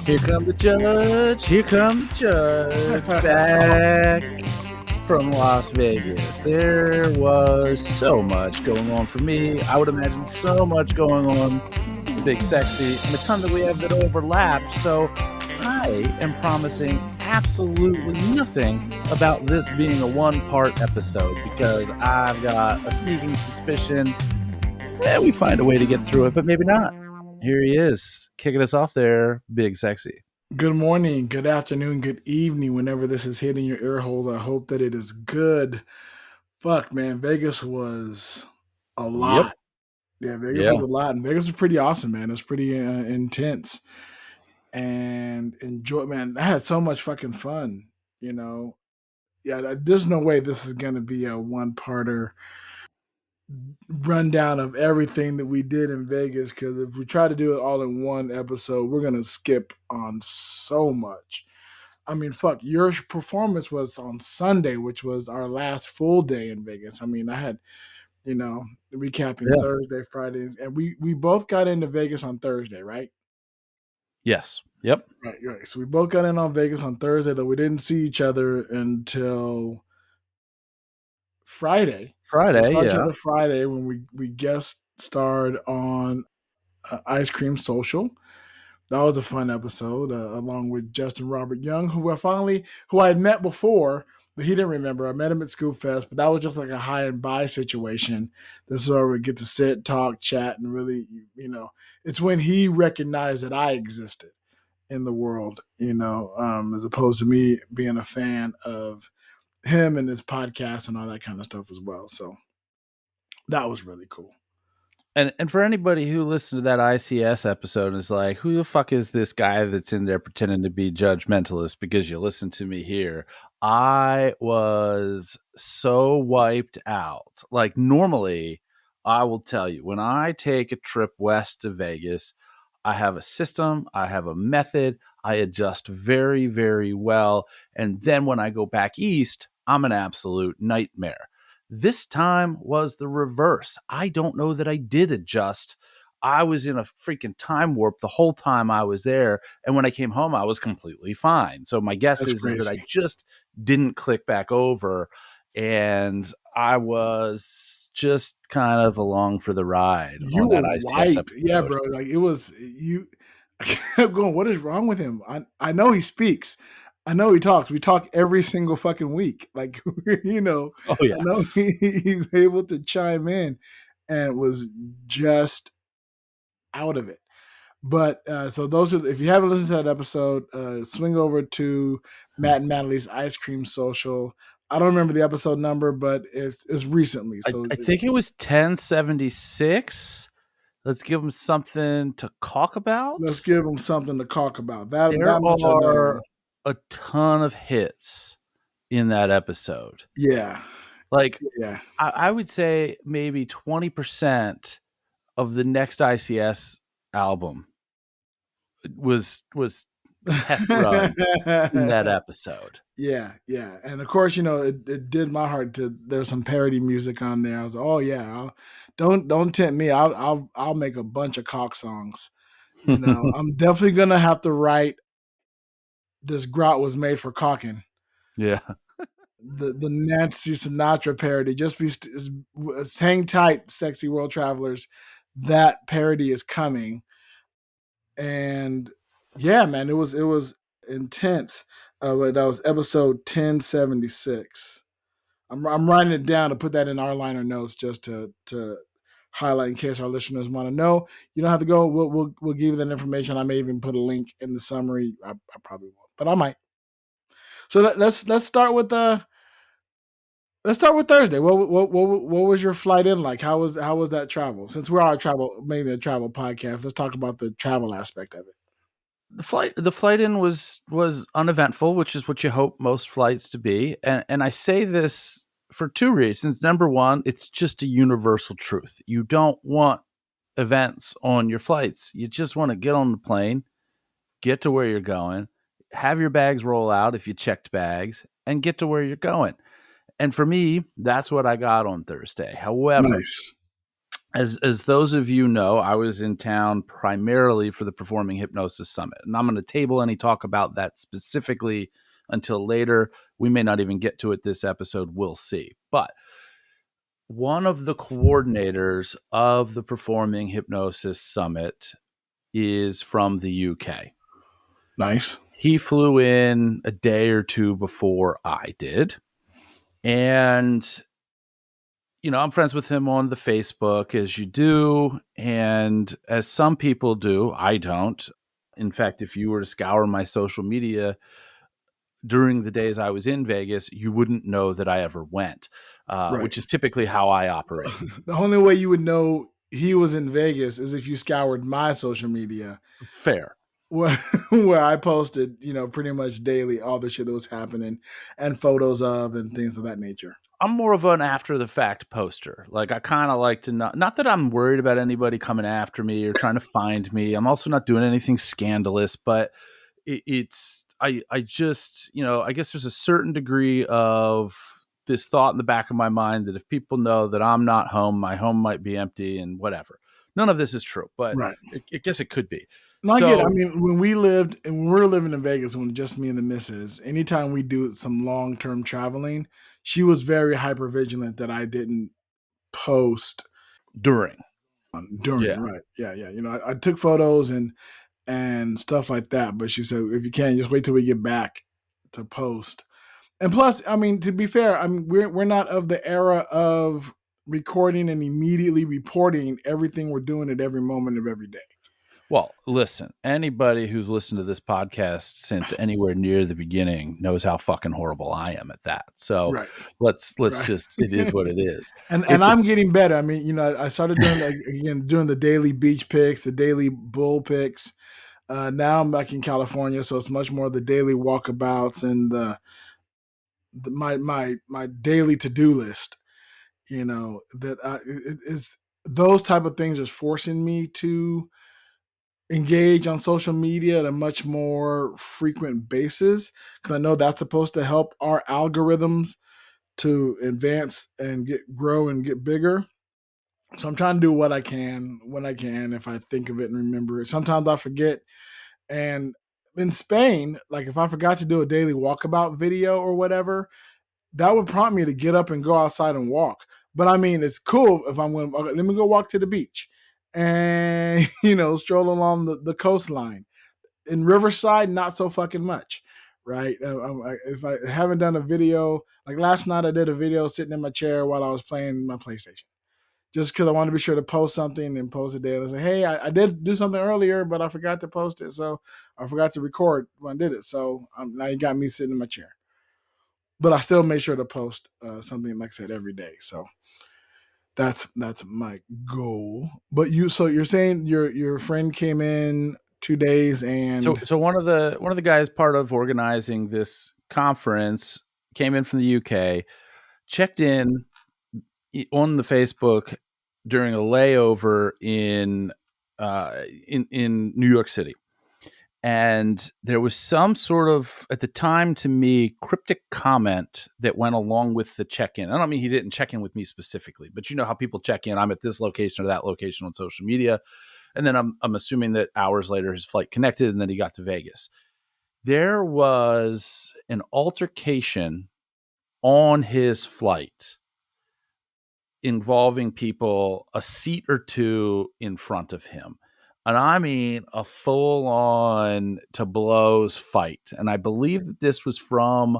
Here come the judge, here come the judge, back from Las Vegas. There was so much going on for me. I would imagine so much going on for Big Sexy, and a ton that we have that overlapped. So I am promising absolutely nothing about this being a one-part episode because I've got a sneaking suspicion that we find a way to get through it, but maybe not. Here he is, kicking us off there, Big Sexy. Good morning, good afternoon, good evening, whenever this is hitting your ear holes. I hope that it is good. Fuck, man, Vegas was a lot. Yeah, Vegas was a lot, and Vegas was pretty awesome, man. It was pretty intense and man. I had so much fucking fun, Yeah, there's no way this is going to be a one-parter rundown of everything that we did in Vegas, because if we try to do it all in one episode, we're going to skip on so much. I mean, fuck, your performance was on Sunday, which was our last full day in Vegas. I mean, I had, recapping Thursday, Friday, and we both got into Vegas on Thursday, right? Yes. Yep. Right. So we both got in on Vegas on Thursday, though we didn't see each other until Friday. Friday, we saw each other Friday when we guest starred on Ice Cream Social. That was a fun episode, along with Justin Robert Young, who I had met before, but he didn't remember. I met him at Scoop Fest, but that was just like a high and buy situation. This is where we get to sit, talk, chat, and really, it's when he recognized that I existed in the world, as opposed to me being a fan of him and his podcast and all that kind of stuff as well. So that was really cool. And for anybody who listened to that ICS episode and is like, who the fuck is this guy that's in there pretending to be Judge Mentalist because you listen to me here? I was so wiped out. Like, normally, I will tell you, when I take a trip west to Vegas, I have a system, I have a method, I adjust very, very well. And then when I go back east, I'm an absolute nightmare. This time was the reverse. I don't know that I did adjust. I was in a freaking time warp the whole time I was there. And when I came home, I was completely fine. So my guess is that I just didn't click back over. And I was just kind of along for the ride. You were wiped. Yeah, bro. Like, it was you. I kept going, what is wrong with him? I know he speaks. I know he talks. We talk every single fucking week. Like, Oh, yeah. I know he's able to chime in and was just out of it. But so if you haven't listened to that episode, swing over to Matt and Mattingly's Ice Cream Social. I don't remember the episode number, but it's recently. So I think it was 1076. Let's give them something to talk about. Let's give them something to talk about. There are a ton of hits in that episode. Yeah. I would say maybe 20% of the next ICS album was test run in that episode. Yeah. And of course, it did my heart there's some parody music on there. I was like, oh yeah, don't tempt me. I'll make a bunch of cock songs. I'm definitely gonna have to write "This Grout Was Made for Cocking." Yeah. The Nancy Sinatra parody. Just hang tight, sexy world travelers. That parody is coming. And yeah, man, it was intense. That was episode 1076. I'm writing it down to put that in our liner notes just to highlight in case our listeners want to know. You don't have to go. We'll give you that information. I may even put a link in the summary. I probably won't, but I might. So let's start with Thursday. What was your flight in like? How was that travel? Since we're mainly a travel podcast, let's talk about the travel aspect of it. The flight in was uneventful, which is what you hope most flights to be. And I say this for two reasons. Number one, it's just a universal truth. You don't want events on your flights. You just want to get on the plane, get to where you're going, have your bags roll out if you checked bags, and get to where you're going. And for me, that's what I got on Thursday. However, as those of you know, I was in town primarily for the Performing Hypnosis Summit, and I'm going to table any talk about that specifically until later. We may not even get to it this episode. We'll see. But one of the coordinators of the Performing Hypnosis Summit is from the UK. Nice. He flew in a day or two before I did. And, I'm friends with him on the Facebook, as you do. And as some people do, I don't. In fact, if you were to scour my social media during the days I was in Vegas, you wouldn't know that I ever went, Right. which is typically how I operate. The only way you would know he was in Vegas is if you scoured my social media, Fair. where, where I posted, pretty much daily all the shit that was happening and photos of and things of that nature. I'm more of an after the fact poster. Like, I kind of like to not that I'm worried about anybody coming after me or trying to find me. I'm also not doing anything scandalous, but I just, I guess there's a certain degree of this thought in the back of my mind that if people know that I'm not home, my home might be empty and whatever. None of this is true, but Right. I guess it could be. No, I get it. I So mean, when we were living in Vegas, when just me and the missus, anytime we do some long term traveling, she was very hyper vigilant that I didn't post during, during. yeah. Right. Yeah. Yeah. I took photos and stuff like that. But she said, if you can, just wait till we get back to post. And plus, I mean, to be fair, I mean, we're not of the era of recording and immediately reporting everything we're doing at every moment of every day. Well, listen, anybody who's listened to this podcast since anywhere near the beginning knows how fucking horrible I am at that. So Right. let's Right. just, it is what it is. And It's a I'm getting better. I mean, I started doing doing the daily beach picks, the daily bull picks. Now I'm back in California, so it's much more the daily walkabouts and my daily to do list. That is those type of things is forcing me to engage on social media at a much more frequent basis because I know that's supposed to help our algorithms to advance and grow and get bigger. So I'm trying to do what I can when I can if I think of it and remember it. Sometimes I forget. And in Spain, like if I forgot to do a daily walkabout video or whatever, that would prompt me to get up and go outside and walk. But I mean, it's cool if I'm going, okay, let me go walk to the beach and, stroll along the coastline. In Riverside, not so fucking much, right? If I haven't done a video, like last night, I did a video sitting in my chair while I was playing my PlayStation. Just because I wanted to be sure to post something and post it there and say, hey, I did do something earlier, but I forgot to post it. So I forgot to record when I did it. So now you got me sitting in my chair. But I still make sure to post something, like I said, every day. So that's my goal. But so you're saying your friend came in 2 days and so one of the guys part of organizing this conference came in from the UK, checked in on the Facebook during a layover in New York City. And there was some sort of, at the time to me, cryptic comment that went along with the check-in. I don't mean he didn't check in with me specifically, but you know how people check in. I'm at this location or that location on social media. And then I'm assuming that hours later his flight connected and then he got to Vegas. There was an altercation on his flight involving people a seat or two in front of him. And I mean a full on to blows fight. And I believe that this was from,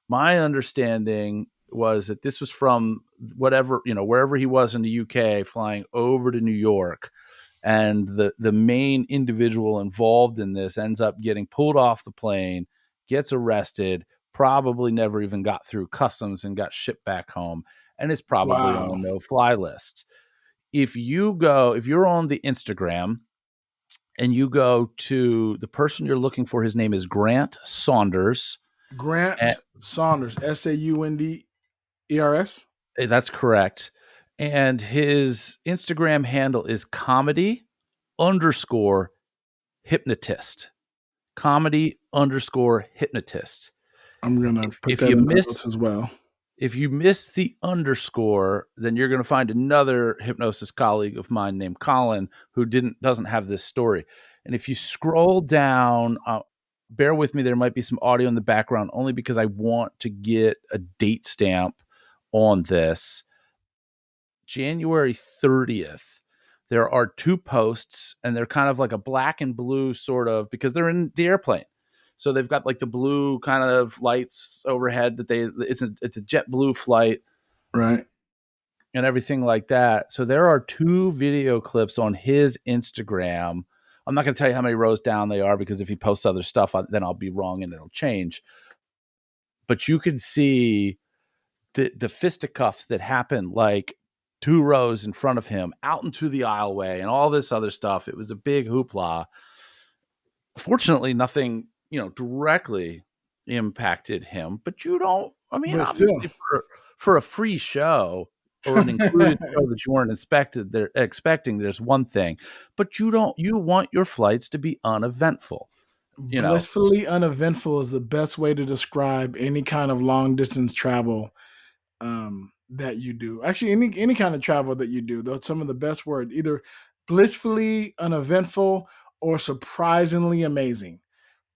my understanding was that this was from whatever, wherever he was in the UK, flying over to New York. And the main individual involved in this ends up getting pulled off the plane, gets arrested, probably never even got through customs and got shipped back home, and is probably on wow, a no-fly list. If you're on the Instagram and you go to the person you're looking for, his name is Grant Saunders. And Grant Saunders, Saunders. that's correct. And his Instagram handle is comedy underscore hypnotist. Comedy underscore hypnotist. I'm gonna put If that you in the notes miss as well. If you miss the underscore, then you're going to find another hypnosis colleague of mine named Colin who doesn't have this story. And if you scroll down, bear with me, there might be some audio in the background only because I want to get a date stamp on this. January 30th, there are two posts, and they're kind of like a black and blue sort of, because they're in the airplane. So they've got like the blue kind of lights overhead that it's a jet blue flight Right. and everything like that. So there are two video clips on his Instagram. I'm not going to tell you how many rows down they are because if he posts other stuff, then I'll be wrong and it'll change. But you can see the fisticuffs that happen like 2 rows in front of him out into the aisleway and all this other stuff. It was a big hoopla. Fortunately, nothing, directly impacted him, but But still, obviously for a free show or an included show that you weren't expecting, there's one thing, but you want your flights to be uneventful, you know. blissfully uneventful is the best way to describe any kind of long distance travel that you do. Actually, any kind of travel that you do. Those are some of the best words. Either blissfully uneventful or surprisingly amazing.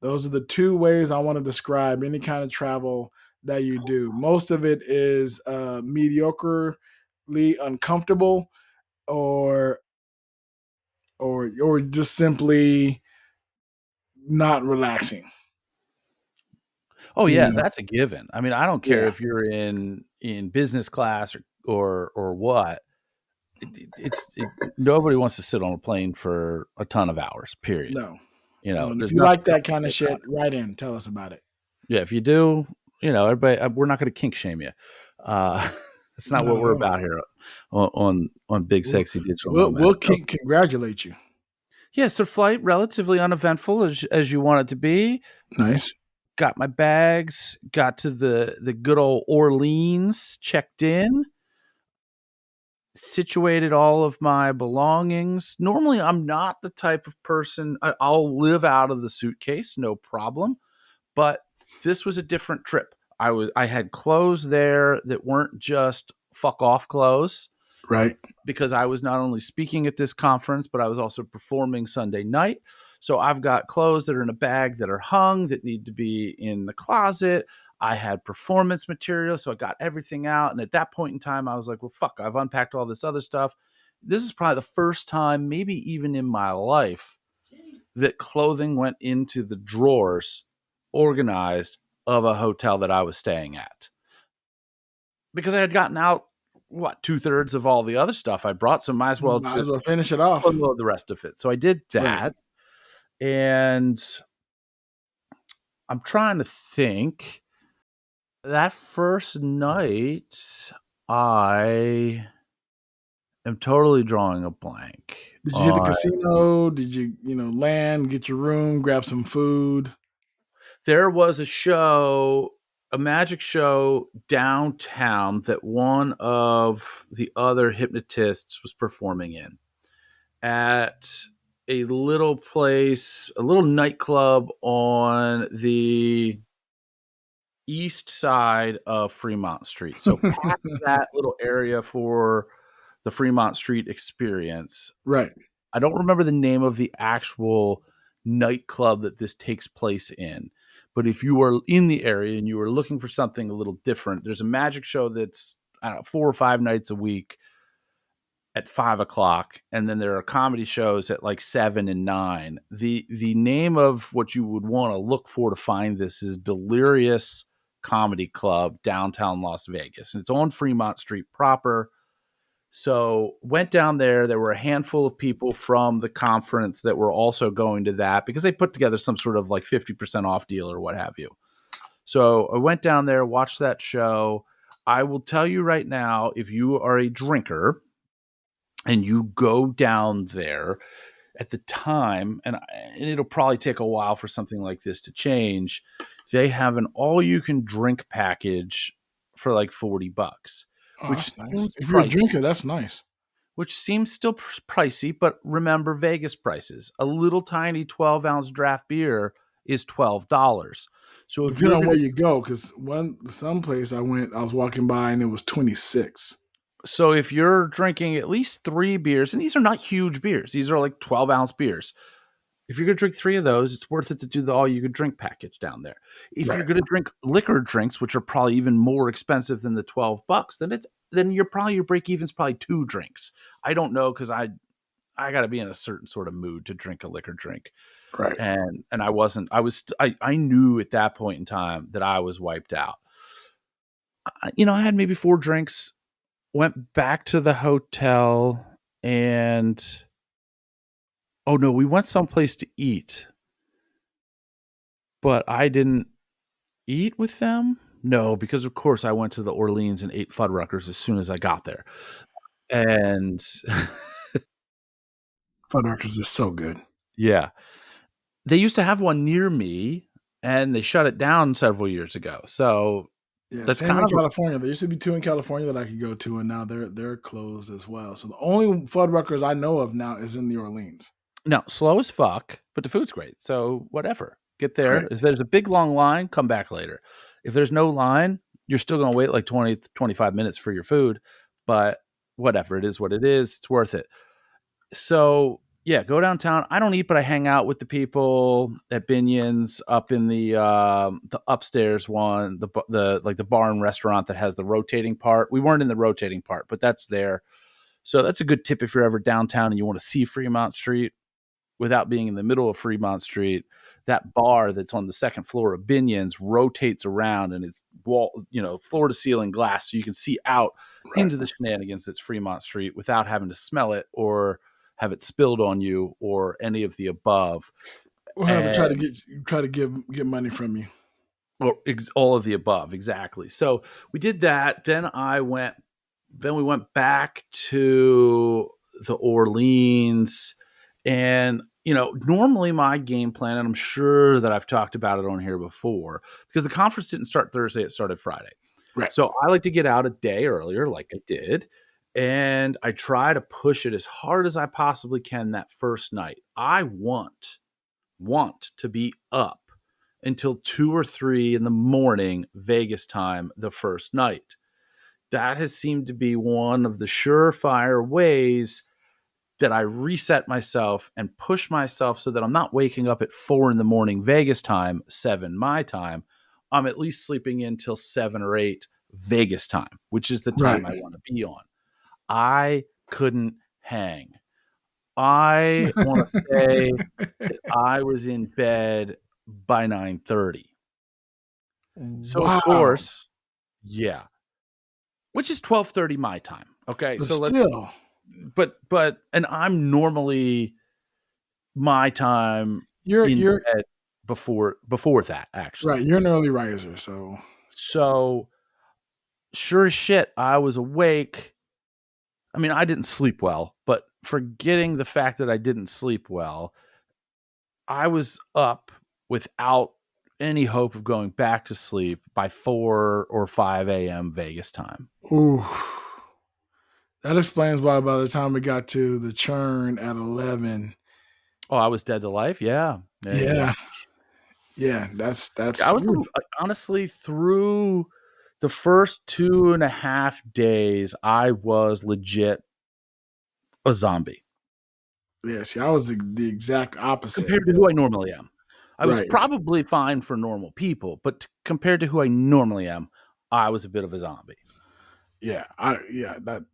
Those are the two ways I want to describe any kind of travel that you do. Most of it is mediocrely uncomfortable, or or just simply not relaxing. Oh You yeah, know, that's a given. I mean, I don't care yeah, if you're in business class or what. Nobody wants to sit on a plane for a ton of hours. Period. no, no. And if There's you nothing like else that to kind say of about shit, write in, tell us about it. it. Yeah, if you do, everybody, we're not going to kink shame you. Uh, that's not Not what at we're all. about here on Big We'll Sexy Digital Nomad. we'll So congratulate you. yeah, so flight relatively uneventful as you want it to be. Nice. Got my bags, got to the good old Orleans, checked in, situated all of my belongings. Normally, I'm not the type of person, I'll live out of the suitcase, no problem. But this was a different trip. I had clothes there that weren't just fuck off clothes Right. because I was not only speaking at this conference, but I was also performing Sunday night. So I've got clothes that are in a bag that are hung that need to be in the closet. I had performance material, so I got everything out. And at that point in time, I was like, well, fuck, I've unpacked all this other stuff. This is probably the first time, maybe even in my life, that clothing went into the drawers organized of a hotel that I was staying at. Because I had gotten out, 2/3 of all the other stuff I brought, so might as well Might as just well finish it off. unload the rest of it. So I did Right. that. And I'm trying to think. That first night, I am totally drawing a blank Did you hit the on. casino? Did you, land, get your room, grab some food? There was a magic show downtown that one of the other hypnotists was performing in at a little place, a little nightclub on the east side of Fremont Street. So past that little area for the Fremont Street experience. Right. I don't remember the name of the actual nightclub that this takes place in. But if you are in the area and you are looking for something a little different, there's a magic show that's, I don't know, 4 or 5 nights a week at 5 o'clock, and then there are comedy shows at like 7 and 9. The name of what you would want to look for to find this is Delirious Comedy Club, downtown Las Vegas. And it's on Fremont Street proper. So went down there. There were a handful of people from the conference that were also going to that because they put together some sort of like 50% off deal or what have you. So I went down there, watched that show. I will tell you right now, if you are a drinker and you go down there at the time, and it'll probably take a while for something like this to change, they have an all-you-can-drink package for like $40, Oh, which that's nice. seems If you're a pricey. drinker, that's nice. Which seems still pricey, but remember Vegas prices. A little tiny 12-ounce draft beer is $12. So if Depending you're on going to where you go, because some place I went, I was walking by and it was 26. So if you're drinking at least 3 beers, and these are not huge beers, these are like 12-ounce beers. If you're going to drink 3 of those, it's worth it to do the all-you-could-drink package down there. If you're Right. going to drink liquor drinks, which are probably even more expensive than the $12, then your break even's probably 2 drinks. I don't know, because I got to be in a certain sort of mood to drink a liquor drink, Right. and I wasn't. I knew at that point in time that I was wiped out. I had maybe 4 drinks, went back to the hotel, and oh no, we went someplace to eat, but I didn't eat with them. No, because of course I went to the Orleans and ate Fuddruckers as soon as I got there. And Fuddruckers is so good. yeah, they used to have one near me and they shut it down several years ago. So Yeah, that's same kind in of California. There used to be 2 in California that I could go to, and now they're closed as well. So the only Fuddruckers I know of now is in New Orleans. no, slow as fuck, but the food's great. So whatever. Get there. Right. If there's a big long line, come back later. If there's no line, you're still going to wait like 20, 25 minutes for your food, but whatever. It is what it is. It's worth it. So yeah, go downtown. I don't eat, but I hang out with the people at Binion's up in the upstairs one, the like the bar and restaurant that has the rotating part. We weren't in the rotating part, but that's there. So that's a good tip if you're ever downtown and you want to see Fremont Street without being in the middle of Fremont Street. That bar that's on the second floor of Binion's rotates around, and it's floor to ceiling glass, so you can see out Right. into the shenanigans that's Fremont Street without having to smell it or have it spilled on you or any of the above. We'll have to And try to get money from you. or all of the above, exactly. So we did that. Then we went back to the Orleans, and normally my game plan, and I'm sure that I've talked about it on here before, because the conference didn't start Thursday, it started Friday. Right. So I like to get out a day earlier, like I did, and I try to push it as hard as I possibly can that first night. I want to be up until 2 or 3 in the morning Vegas time the first night. That has seemed to be one of the surefire ways that I reset myself and push myself so that I'm not waking up at 4 in the morning Vegas time, 7 my time. I'm at least sleeping in till 7 or 8 Vegas time, which is the time Right. I want to be on. I couldn't hang. I want to say that I was in bed by 9:30. So of Wow. course, yeah, which is 12:30 my time. Okay, But so let's still, but and I'm normally my time in you're bed before that right. actually. You're an early riser, so So sure as shit, I was awake. I mean, I didn't sleep well, but forgetting the fact that I didn't sleep well, I was up without any hope of going back to sleep by 4 or 5 a.m. Vegas time. ooh, that explains why by the time we got to the churn at 11, Oh, I was dead to life. Yeah. Yeah. yeah, yeah, I that's was ooh, honestly through the first 2.5 days, I was legit a zombie yeah. See, I was the exact opposite. compared to who I normally am. I was Right. probably fine for normal people, but compared to who I normally am, I was a bit of a zombie. Yeah. That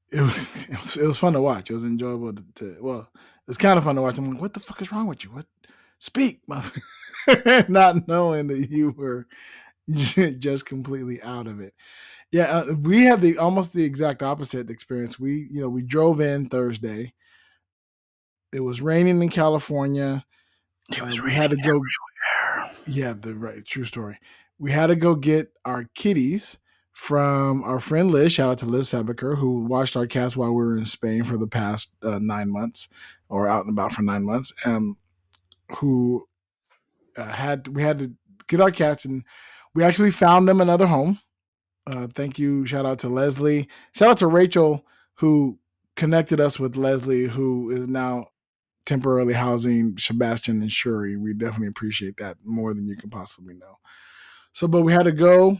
it was fun to watch. It was enjoyable well, it's kind of fun to watch. I'm like, what the fuck is wrong with you? What speak, not knowing that you were just completely out of it. Yeah, we had the almost the exact opposite experience. We drove in Thursday. It was raining in California. It was We raining had to go. everywhere. Yeah, the right true story. We had to go get our kitties from our friend Liz. Shout out to Liz Sebeker, who watched our cats while we were in Spain for the past 9 months, or out and about for 9 months. Who we had to get our cats, and we actually found them another home. Thank you. Shout out to Leslie. Shout out to Rachel, who connected us with Leslie, who is now temporarily housing Sebastian and Shuri. We definitely appreciate that more than you can possibly know. So, but we had to go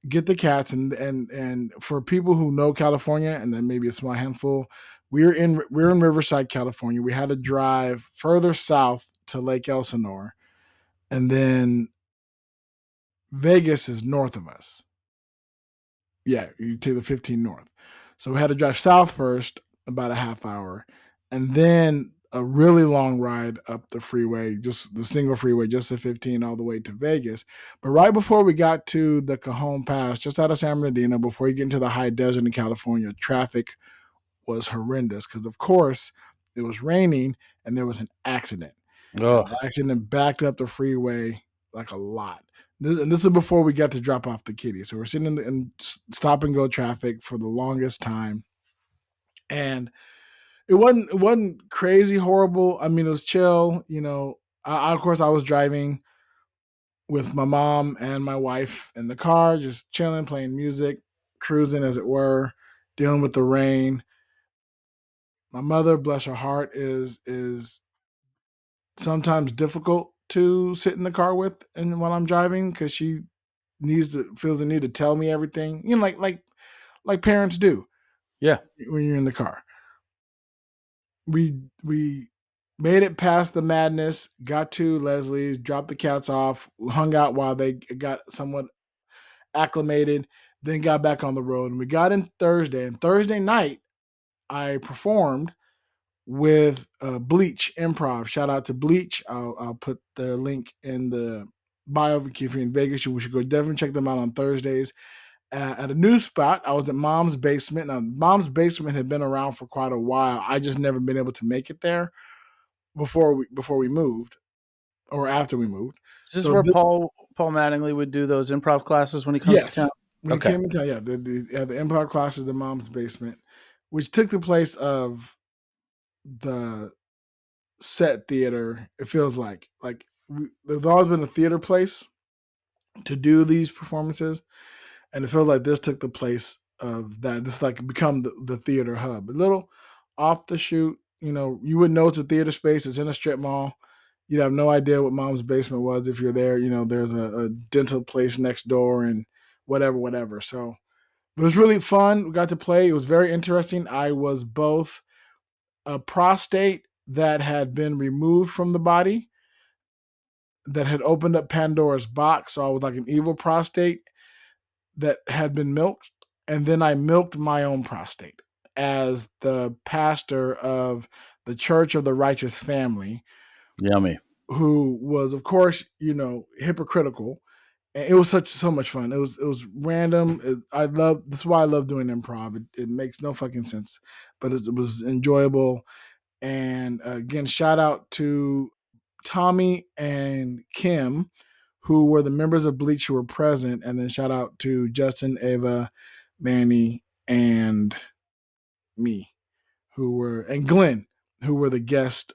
get the cats, and for people who know California, and then maybe a small handful, we're in Riverside, California. We had to drive further south to Lake Elsinore, and then Vegas is north of us. Yeah, you take the 15 north. So we had to drive south first, about a half hour, and then a really long ride up the freeway, just the single freeway, just the 15 all the way to Vegas. But right before we got to the Cajon Pass, just out of San Bernardino, before you get into the high desert in California, traffic was horrendous because, of course, it was raining and there was an accident. And Oh, the accident backed up the freeway like a lot. And this is before we got to drop off the kitty. So we're sitting in stop and go traffic for the longest time. And it wasn't crazy horrible. I mean, it was chill. Of course, I was driving with my mom and my wife in the car, just chilling, playing music, cruising as it were, dealing with the rain. My mother, bless her heart, is sometimes difficult to sit in the car with and while I'm driving because she feels the need to tell me everything. Like parents do yeah. when you're in the car. We made it past the madness, got to Leslie's, dropped the cats off, hung out while they got somewhat acclimated, then got back on the road. And we got in Thursday. And Thursday night, I performed with Bleach Improv. Shout out to Bleach. I'll put the link in the bio if you're in Vegas. You should go definitely check them out on Thursdays. At a new spot, I was at Mom's Basement. Now, Mom's Basement had been around for quite a while. I just never been able to make it there before we moved or after we moved. Is this So where Paul Mattingly would do those improv classes when he comes to town? yes, when you Okay. came in town, yeah, the improv classes, the Mom's Basement, which took the place of the set theater. It feels like there's always been a theater place to do these performances, and it feels like this took the place of that. This like become the theater hub. A little off the shoot, you wouldn't know it's a theater space. It's in a strip mall. You'd have no idea what Mom's Basement was if you're there. There's a dental place next door and whatever. So it was really fun. We got to play. It was very interesting. I was both a prostate that had been removed from the body, that had opened up Pandora's box. So I was like an evil prostate that had been milked. And then I milked my own prostate as the pastor of the Church of the Righteous Family, Yummy. who was, of course, hypocritical. And it was so much fun. It was random. This is why I love doing improv. It makes no fucking sense, but it was enjoyable. And again, shout out to Tommy and Kim, who were the members of Bleach who were present, and then shout out to Justin, Ava, Manny, and me, and Glenn, who were the guests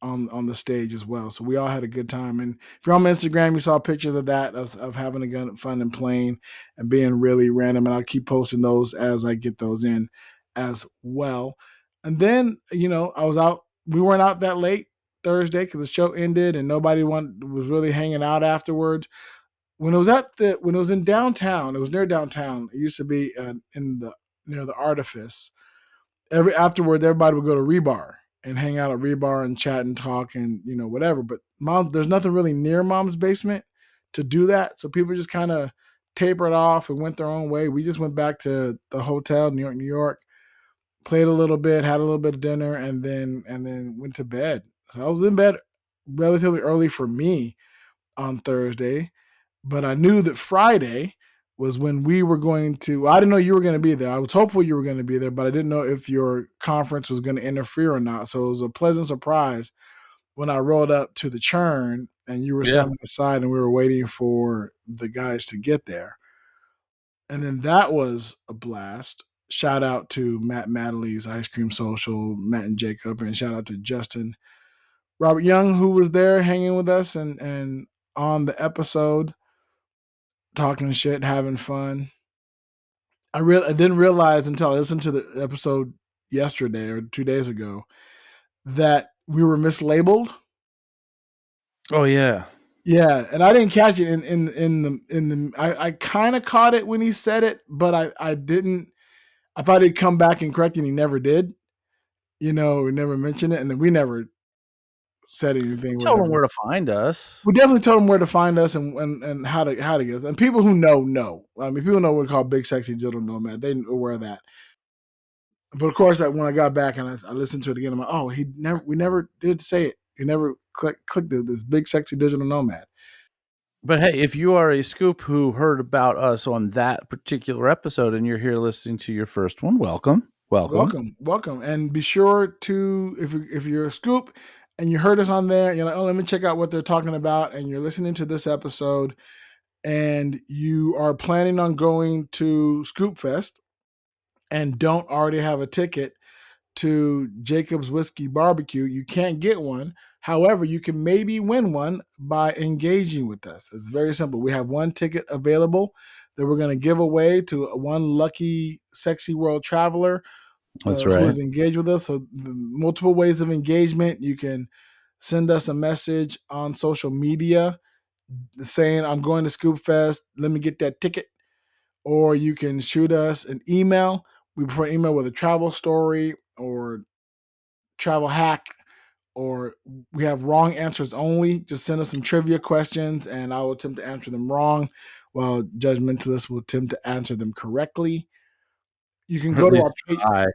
on the stage as well. So we all had a good time. And if you're on my Instagram, you saw pictures of that, of having a good fun and playing and being really random. And I'll keep posting those as I get those in as well. And then, I was out. We weren't out that late Thursday because the show ended and nobody was really hanging out afterwards. When it was in downtown, it was near downtown. It used to be near the Artifice. Afterward, everybody would go to Rebar and hang out at Rebar and chat and talk and whatever. But there's nothing really near Mom's Basement to do that, so people just kind of tapered off and went their own way. We just went back to the hotel, New York, played a little bit, had a little bit of dinner, and then went to bed. So I was in bed relatively early for me on Thursday, but I knew that Friday was when we were going to. Well, I didn't know you were going to be there. I was hopeful you were going to be there, but I didn't know if your conference was going to interfere or not. So it was a pleasant surprise when I rolled up to the churn and you were Yeah. standing aside and we were waiting for the guys to get there. And then that was a blast. Shout out to Matt Madley's Ice Cream Social, Matt and Jacob, and shout out to Justin Robert Young, who was there hanging with us and on the episode, talking shit, having fun. I didn't realize until I listened to the episode yesterday or 2 days ago that we were mislabeled. Oh yeah. Yeah, and I didn't catch it in the I kind of caught it when he said it, but I didn't. I thought he'd come back and correct it, and he never did. We never mentioned it, and then we never said anything, Tell them whatever. where to find us. We definitely told him where to find us and how to get us. And people who know. I mean, people know what we call Big Sexy Digital Nomad. They aware of that. But of course, when I got back and I listened to it again, I'm like, oh, we never did say it. He never clicked this Big Sexy Digital Nomad. But hey, if you are a scoop who heard about us on that particular episode and you're here listening to your first one, welcome. Welcome. And be sure to, if you're a scoop and you heard us on there, you're like, oh, let me check out what they're talking about, and you're listening to this episode, and you are planning on going to Scoop Fest and don't already have a ticket to Jacob's Whiskey Barbecue, you can't get one. However, you can maybe win one by engaging with us. It's very simple. We have one ticket available that we're going to give away to one lucky Sexy World traveler That's who right. is engaged with us. So, multiple ways of engagement. You can send us a message on social media saying, I'm going to Scoop Fest. Let me get that ticket. Or you can shoot us an email. We prefer email with a travel story or travel hack, or we have wrong answers only. Just send us some trivia questions and I will attempt to answer them wrong while Judge Mentalist will attempt to answer them correctly. You can Or at go to least our try.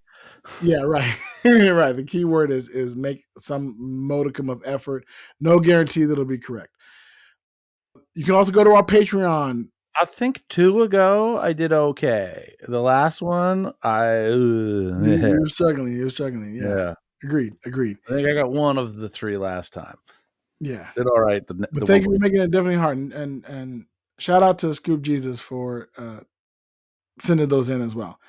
yeah, right. Right. The key word is make some modicum of effort. No guarantee that it'll be correct. You can also go to our Patreon. I think 2 ago I did okay. The last one, You were struggling. You were struggling. Yeah. yeah. Agreed. I think I got 1 of the 3 last time. Yeah. Did all right But the thank one you for making it definitely hard. And shout out to Scoop Jesus for sending those in as well.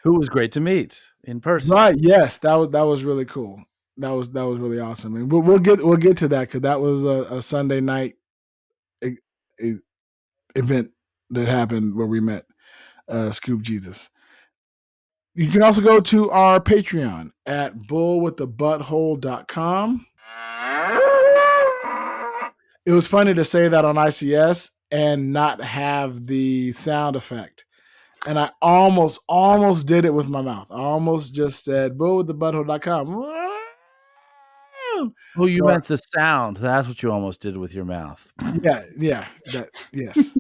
who was great to meet in person. Right. Yes. That was really cool. That was really awesome. And we'll get to that because that was a Sunday night e- e- event that happened where we met Scoop Jesus. You can also go to our Patreon at bullwiththebutthole.com. It was funny to say that on ICS and not have the sound effect. And I almost did it with my mouth. I almost just said bullwiththebutthole.com. Oh, you So meant the sound. That's what you almost did with your mouth. yeah, yes.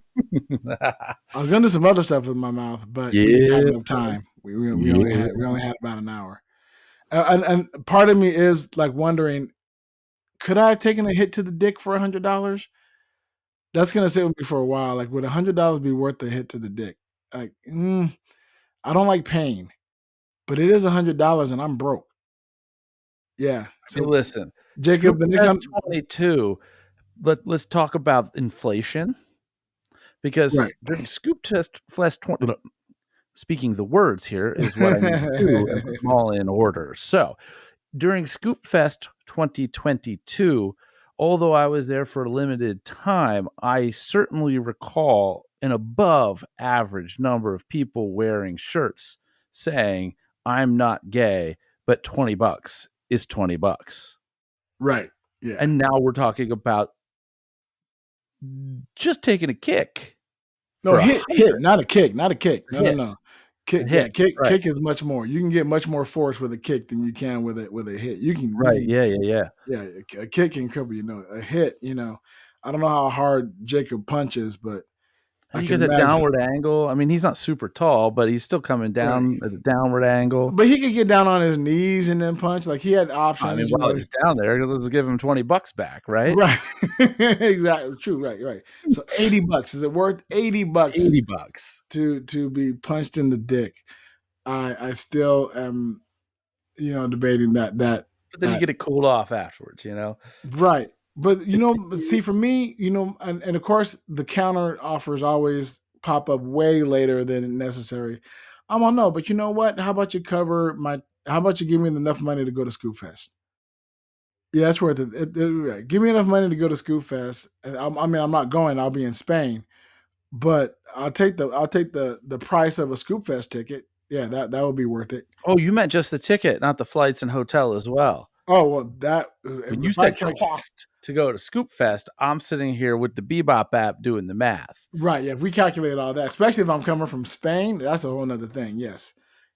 I was gonna do some other stuff with my mouth, but we didn't have Yeah. enough time. We only Yeah. had about an hour. And part of me is like wondering, could I have taken a hit to the dick for $100? That's gonna sit with me for a while. Like, would $100 be worth the hit to the dick? Like, I don't like pain, but it is $100 and I'm broke. Yeah. Hey, So listen, Jacob, Scoop the next Fest time, 22, let's talk about inflation because right? during Scoop Fest 20, speaking the words here is what I need to do and put them all in order. So during Scoop Fest 2022, although I was there for a limited time, I certainly recall an above average number of people wearing shirts saying, I'm not gay, but $20 is $20. Right. Yeah. And now we're talking about just taking a kick No, for a hit, hundred not a kick, not a kick. a No, no, hit, no. a Kick, yeah, hit. Right. kick is much more. You can get much more force with a kick than you can with a hit. You Right. can, Yeah. yeah, a kick can cover. A hit. I don't know how hard Jacob punches, but I You can get that imagine. downward angle. I mean, he's not super tall, but he's still coming Right. down at a downward angle. But he could get down on his knees and then punch. Like he had I mean, options. while he's down there, let's give him $20 back, right? Right. Exactly. True. Right. So $80. Is it worth $80 $80. to be punched in the dick? I still am, debating that But then you get it cooled off afterwards, you know? right. But see, for me, and of course the counter offers always pop up way later than necessary. I don't know, but you know what? How about you how about you give me enough money to go to Scoop Fest? Yeah, that's worth it. Right. Give me enough money to go to Scoop Fest. And I mean, I'm not going. I'll be in Spain, but I'll take the price of a Scoop Fest ticket. Yeah, that would be worth it. Oh, you meant just the ticket, not the flights and hotel as well. Oh well, that When you if I said calculate cost to go to Scoop Fest, I'm sitting here with the Bebop app doing the math. right, yeah, if we calculate all that, especially if I'm coming from Spain, that's a whole nother thing. Yes,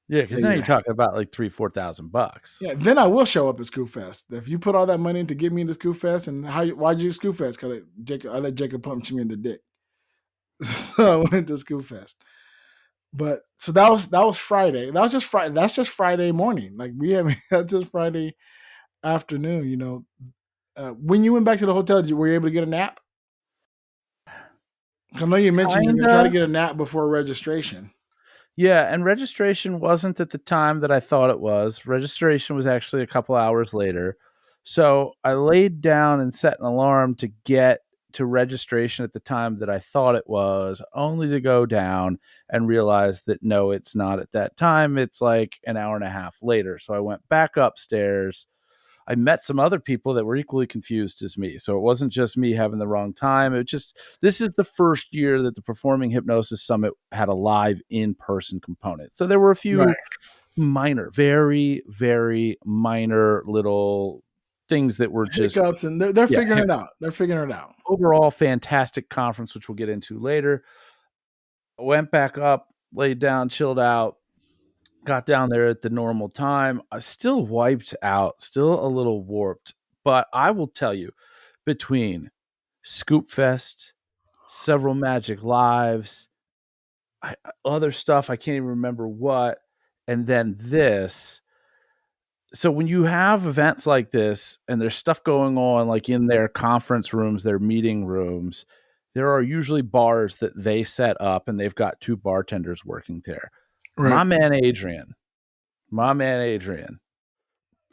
Yeah, because yeah, now you're yeah. talking about like 3,000-4,000 bucks. Yeah, then I will show up at Scoop Fest. If you put all that money to get me into Scoop Fest, and why'd you do Scoop Fest? Because I let Jacob punch me in the dick. So I went to Scoop Fest. But so that was Friday. That was just Friday. That's just Friday morning. Like we haven't that's just Friday afternoon. When you went back to the hotel, were you able to get a nap? I know you mentioned you're gonna try to Kinda. get a nap before registration. Yeah, and registration wasn't at the time that I thought it was. Registration was actually a couple hours later. So I laid down and set an alarm to get to registration at the time that I thought it was, only to go down and realize that no, it's not at that time. It's like an hour and a half later. So I went back upstairs. I met some other people that were equally confused as me. So it wasn't just me having the wrong time. It just, this is the first year that the Performing Hypnosis Summit had a live in person component. So there were a Right. few minor, very, very minor little things that were just, Hiccups, and they're yeah, figuring it out. They're figuring it out. overall fantastic conference, which we'll get into later. I went back up, laid down, chilled out, got down there at the normal time. I still wiped out, still a little warped, but I will tell you, between Scoop Fest, several Magic Lives, other stuff I can't even remember what, and then this. So when you have events like this and there's stuff going on like in their conference rooms, their meeting rooms, there are usually bars that they set up and they've got two bartenders working there. Right. My man Adrian, my man Adrian,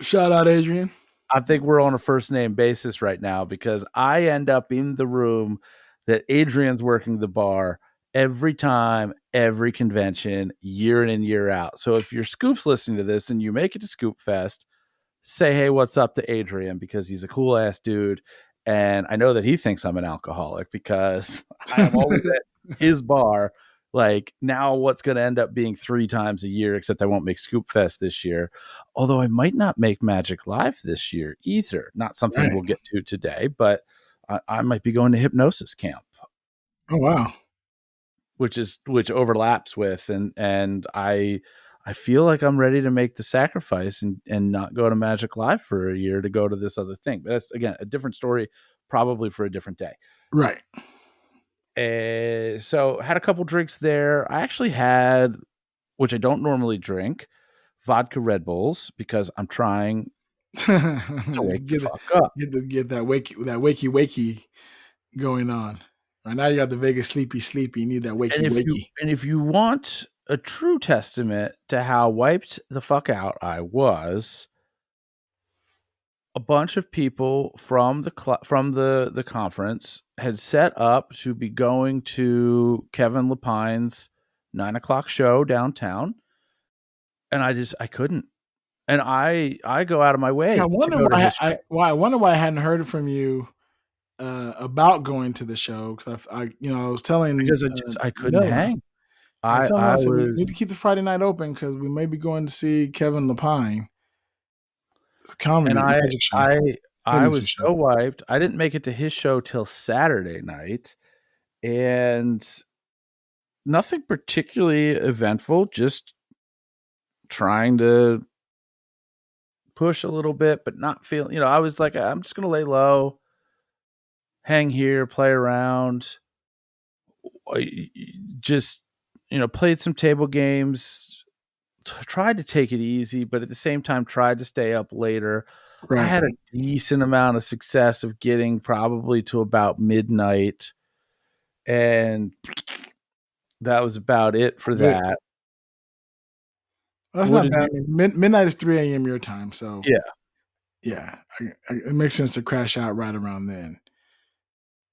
Shout out, Adrian. I think we're on a first name basis right now because I end up in the room that Adrian's working the bar every time, every convention, year in and year out. So if you're Scoops listening to this and you make it to Scoop Fest, say, hey, what's up to Adrian because he's a cool ass dude. And I know that he thinks I'm an alcoholic because I am always at his bar. Like now, what's going to end up being 3 times a year, except I won't make Scoop Fest this year. Although I might not make Magic Live this year either. Not something Right. we'll get to today, but I might be going to hypnosis camp, Oh wow. which overlaps with and I feel like I'm ready to make the sacrifice and not go to Magic Live for a year to go to this other thing. But that's again a different story, probably for a different day. Right. So had a couple drinks there. I actually had, which I don't normally drink, vodka Red Bulls because I'm trying to wake the get it, fuck up. get that wakey going on. Right now you got the Vegas sleepy. You need that And if you wakey. and if you want a true testament to how wiped the fuck out I was, a bunch of people from the conference had set up to be going to Kevin Lepine's 9 o'clock show downtown, and I couldn't, and I go out of my Yeah, I way to wonder go to his show I wonder why I hadn't heard from you about going to the show because I was telling because I couldn't Nilla. hang. I was telling her, I I said we was, need to keep the Friday night open because we may be going to see Kevin Lapine. It's a and comedy magic show, I hypnosis was show. so wiped. I didn't make it to his show till Saturday night, and nothing particularly eventful. Just trying to push a little bit, but not feeling, I was like, I'm just going to lay low, hang here, play around. Just, played some table games, tried to take it easy, but at the same time, tried to stay up later. I Right. had a decent amount of success of getting probably to about midnight. And that was about it for That's it. that. That's What not did bad. you, I mean, midnight is 3 a.m. your time, so yeah. yeah, it makes sense to crash out right around then.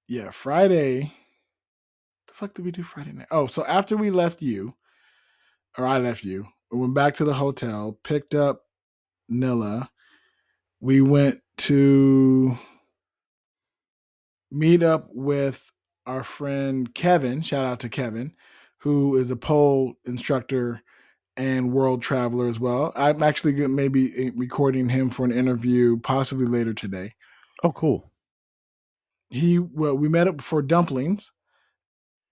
Yeah, Friday. The fuck did we do Friday night? Oh, so after we left you, or I left you, we went back to the hotel, picked up Nilla. We went to meet up with our friend Kevin. Shout out to Kevin, who is a pole instructor and world traveler as well. I'm actually maybe recording him for an interview possibly later today. Oh, cool. We met up for dumplings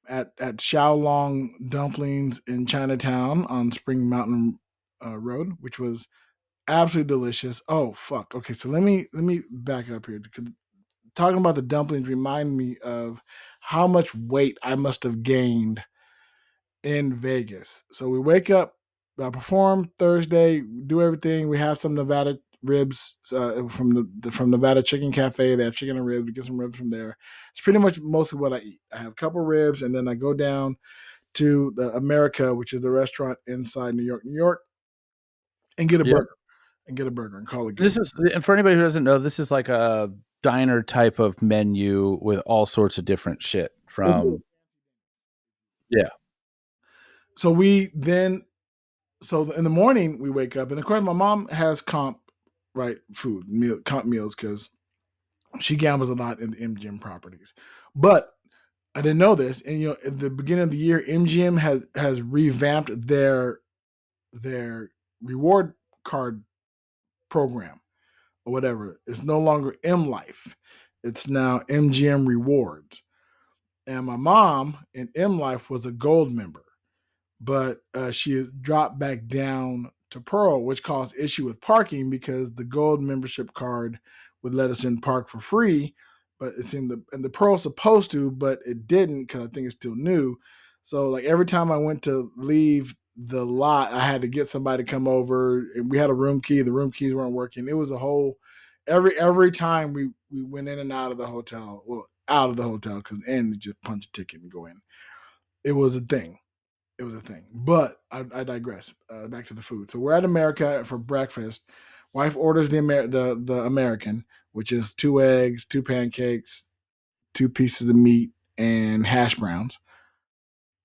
at Xiaolong Dumplings in Chinatown on Spring Mountain Road, which was absolutely delicious. Oh fuck. Okay, so let me back up here. Talking about the dumplings remind me of how much weight I must have gained in Vegas. So we wake up, perform Thursday, do everything. We have some Nevada ribs from Nevada Chicken Cafe. They have chicken and ribs. We get some ribs from there. It's pretty much mostly what I eat. I have a couple ribs, and then I go down to the America, which is the restaurant inside New York, and get a Yeah. burger and call it good. This is, and for anybody who doesn't know, this is like a diner type of menu with all sorts of different shit from, yeah. So we then so in the morning we wake up, and of course my mom has comp meals because she gambles a lot in the MGM properties. But I didn't know this, and at the beginning of the year, MGM has revamped their reward card program or whatever. It's no longer M Life; it's now MGM Rewards. And my mom in M Life was a gold member, but she dropped back down to Pearl, which caused issue with parking because the gold membership card would let us in park for free, but it's in the Pearl's supposed to, but it didn't because I think it's still new. So like every time I went to leave the lot, I had to get somebody to come over, and we had a room key. The room keys weren't working. It was a whole every time we went in and out of the hotel. Well, out of the hotel because in just punch a ticket and go in. It was a thing. It was a thing. But I digress. Back to the food. So we're at America for breakfast. Wife orders the American, which is 2 eggs, 2 pancakes, 2 pieces of meat, and hash browns.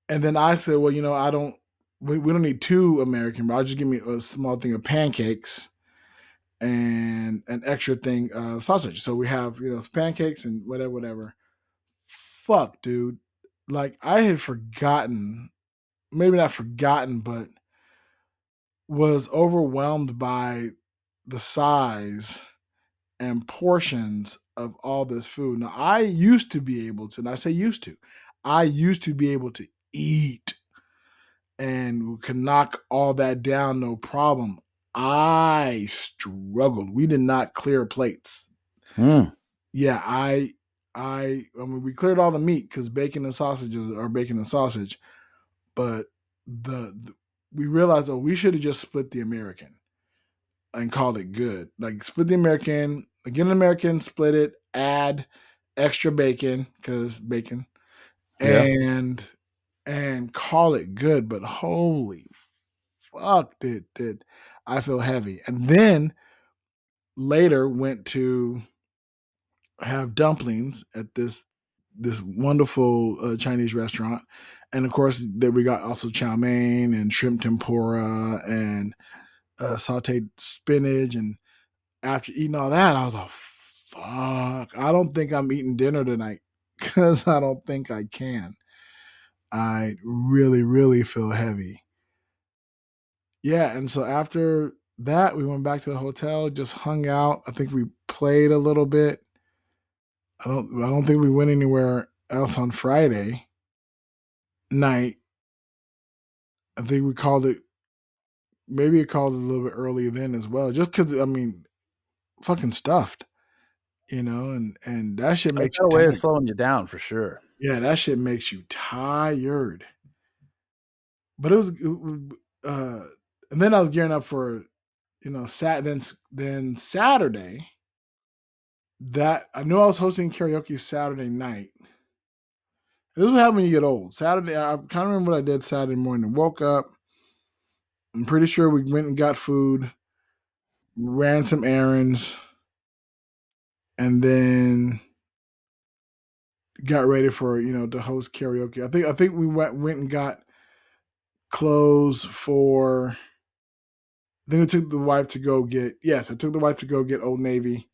And then I said, well, I don't. We don't need two American, but I'll just give me a small thing of pancakes and an extra thing of sausage. So we have pancakes and whatever. Fuck, dude. Like I had forgotten, maybe not forgotten, but was overwhelmed by the size and portions of all this food. Now, I used to be able to, and I say I used to be able to eat and could knock all that down no problem. I struggled. We did not clear plates. Mm. Yeah, I mean, we cleared all the meat because bacon and sausages are bacon and sausage, but the we realized, oh, we should have just split the American and called it good. Like split the American, get an American, split it, add extra bacon because bacon, Yeah. and call it good. But holy fuck, did I feel heavy? And then later went to have dumplings at this wonderful Chinese restaurant, and of course there we got also chow mein and shrimp tempura and sauteed spinach. And after eating all that, I was like, fuck, I don't think I'm eating dinner tonight because I don't think I can. I really, really feel heavy. Yeah. And so after that, we went back to the hotel, just hung out. I think we played a little bit. I don't think we went anywhere else on Friday night. I think we called it, maybe it called it a little bit earlier then as well, just because, I mean, fucking stuffed, and that shit It's makes got you a way of tired. slowing you down for sure. Yeah, that shit makes you tired. But uh, and then I was gearing up for, then Saturday. That I knew I was hosting karaoke Saturday night. This is what happens when you get old. Saturday, I kind of remember what I did Saturday morning. Woke up. I'm pretty sure we went and got food, ran some errands, and then got ready for to host karaoke. I think we went and got clothes for. I think I took the wife to go get. Yes, I took the wife to go get Old Navy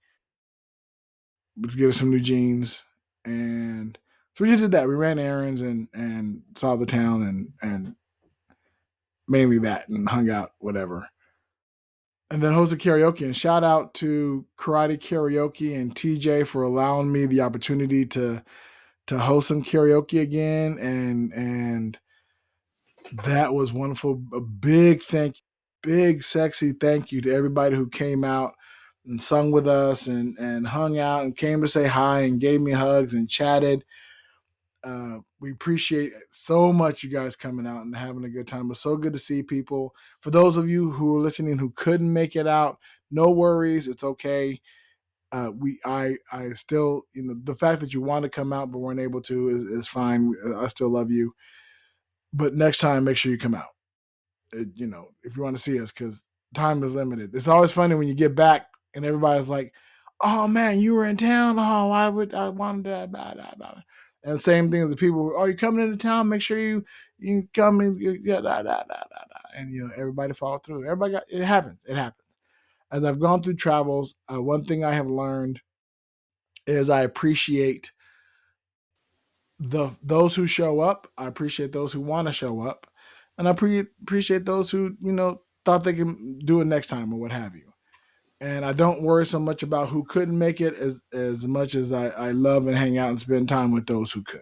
to get us some new jeans, and so we just did that. We ran errands and saw the town and mainly that, and hung out, whatever. And then hosted karaoke. And shout out to Karate Karaoke and TJ for allowing me the opportunity to host some karaoke again. And that was wonderful. A big sexy thank you to everybody who came out and sung with us and hung out and came to say hi and gave me hugs and chatted. We appreciate so much you guys coming out and having a good time. It was so good to see people. For those of you who are listening who couldn't make it out, no worries. It's okay. I still, the fact that you want to come out but weren't able to is fine. I still love you. But next time, make sure you come out. If you want to see us, because time is limited. It's always funny when you get back and everybody's like, "Oh man, you were in town. Oh, why would I wanted to?" Blah, blah, blah. And the same thing with the people. Oh, you coming into town? Make sure you come and yeah, blah, blah, blah, blah, blah. And everybody follow through. Everybody it happens. It happens. As I've gone through travels, one thing I have learned is I appreciate those who show up. I appreciate those who want to show up, and I appreciate those who thought they can do it next time or what have you. And I don't worry so much about who couldn't make it as much as I love and hang out and spend time with those who could.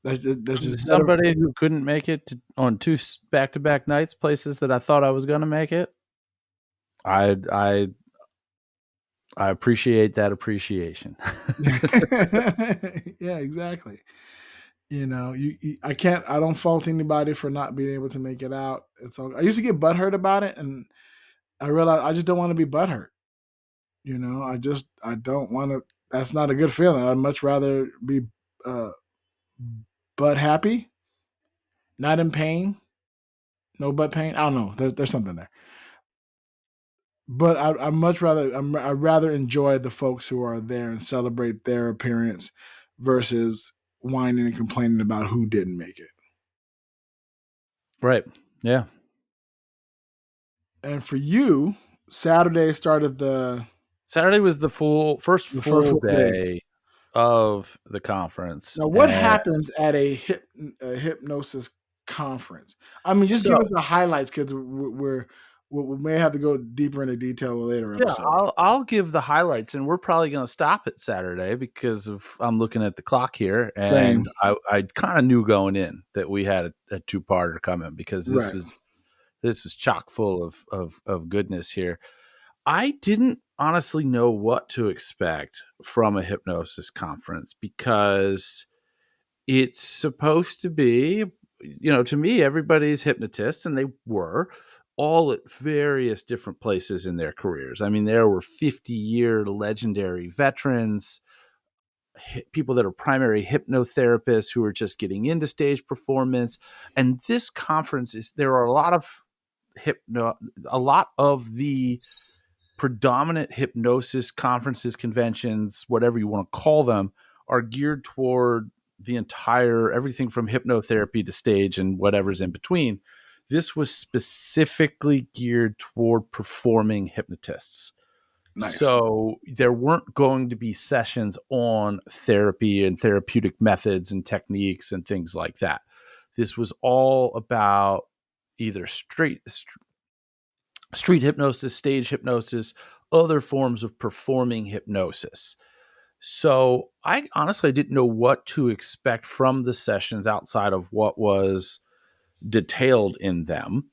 That's As just better. somebody who couldn't make it on two back-to-back nights, places that I thought I was going to make it, I I I appreciate that appreciation. Yeah, exactly. I don't fault anybody for not being able to make it out. I used to get butthurt about it, and I realized I just don't want to be butthurt. I don't want to. That's not a good feeling. I'd much rather be uh, butt happy, not in pain, no butt pain. I don't know. There's something there. But I'd rather enjoy the folks who are there and celebrate their appearance versus whining and complaining about who didn't make it. Right. Yeah. And for you, Saturday started the Saturday was the first the first full full day. day of the conference, Now, what and happens at a hypnosis conference? I mean, just give so us the highlights because we may have to go deeper into detail in a later yeah, episode. I'll give the highlights, and we're probably going to stop at Saturday because I'm looking at the clock here, Same, and I kind of knew going in that we had a two-parter coming because right? this was chock full of goodness here. I didn't honestly know what to expect from a hypnosis conference because it's supposed to be, to me, everybody's hypnotists, and they were all at various different places in their careers. I mean, there were 50-year legendary veterans, people that are primary hypnotherapists who are just getting into stage performance. And this conference there are a lot of the predominant hypnosis conferences, conventions, whatever you want to call them, are geared toward the entire everything from hypnotherapy to stage and whatever's in between. This was specifically geared toward performing hypnotists. Nice, So there weren't going to be sessions on therapy and therapeutic methods and techniques and things like that. This was all about either street hypnosis, stage hypnosis, other forms of performing hypnosis. So I honestly didn't know what to expect from the sessions outside of what was detailed in them.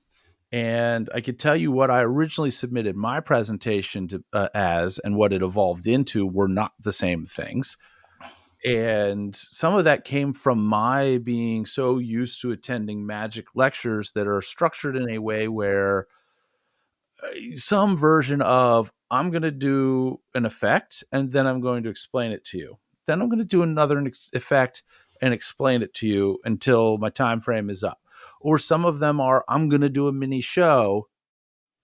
And I could tell you what I originally submitted my presentation to as and what it evolved into were not the same things. And some of that came from my being so used to attending magic lectures that are structured in a way where some version of I'm going to do an effect and then I'm going to explain it to you. Then I'm going to do another effect and explain it to you until my time frame is up. Or some of them are I'm going to do a mini show,